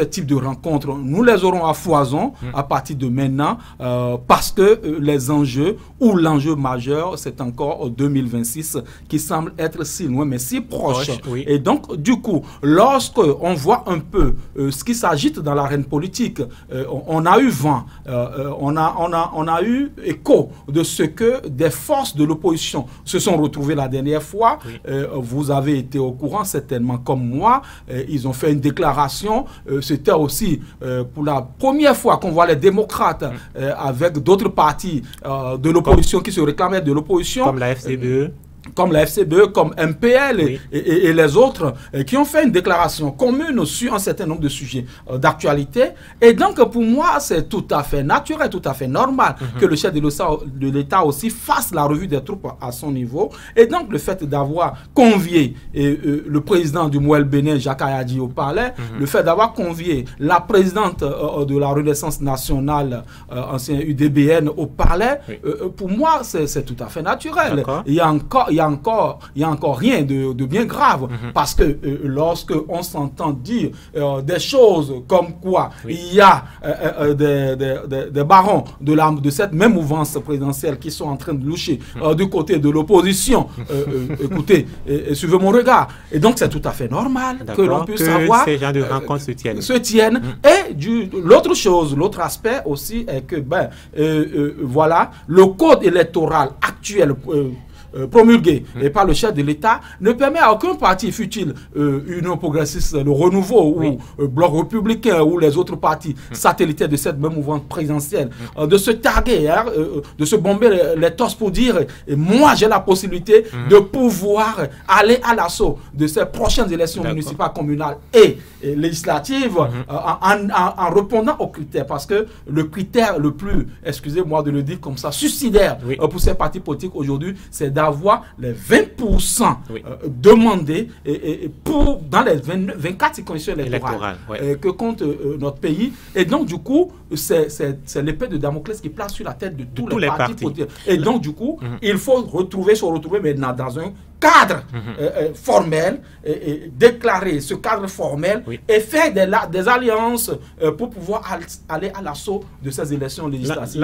type de rencontres, nous les aurons à foison à partir de maintenant, parce que les enjeux, ou l'enjeu majeur, c'est encore 2026 qui semble être si loin, mais si proche. Oui. Et donc, du coup, lorsque on voit un peu ce qui s'agite dans l'arène politique, on a eu vent, on a eu écho de ce que des forces de l'opposition se sont retrouvées la dernière fois. Oui. Vous avez été au courant, certainement comme moi. Ils ont fait une déclaration. C'était aussi pour la première fois qu'on voit les démocrates avec d'autres partis de l'opposition qui se réclamaient de l'opposition. Comme la FCBE. Comme la FCBE, comme MPL oui. et les autres qui ont fait une déclaration commune sur un certain nombre de sujets d'actualité. Et donc, pour moi, c'est tout à fait naturel, tout à fait normal que le chef de l'État aussi fasse la revue des troupes à son niveau. Et donc, le fait d'avoir convié le président du Mouel Bénin, Jacques Ayadi, au palais, le fait d'avoir convié la présidente de la Renaissance nationale, ancien UDBN, au palais, oui. Pour moi, c'est tout à fait naturel. Il y a encore rien de bien grave, parce que lorsque on s'entend dire des choses comme quoi oui. il y a des barons de cette même mouvance présidentielle qui sont en train de loucher du côté de l'opposition, écoutez, suivez mon regard. Et donc c'est tout à fait normal que l'on puisse savoir ces gens de rencontres se tiennent. Et l'autre chose, l'autre aspect aussi est que voilà, le code électoral actuel promulgué par le chef de l'État ne permet à aucun parti, fût-il Union progressiste, le Renouveau oui. ou Bloc républicain ou les autres partis satellitaires de cette même mouvance présidentielle, de se targuer, de se bomber les torses pour dire moi j'ai la possibilité de pouvoir aller à l'assaut de ces prochaines élections municipales, communales et législatives en répondant aux critères, parce que le critère le plus, excusez-moi de le dire comme ça, suicidaire oui. Pour ces partis politiques aujourd'hui, c'est d'avoir les 20% oui. Demandés dans les 24 circonscriptions électorales ouais. Que compte notre pays. Et donc, du coup, c'est l'épée de Damoclès qui place sur la tête de tous les partis politiques. Et donc, du coup, il faut se retrouver maintenant dans un cadre formel, déclarer ce cadre formel oui. et faire des alliances pour pouvoir aller à l'assaut de ces élections législatives.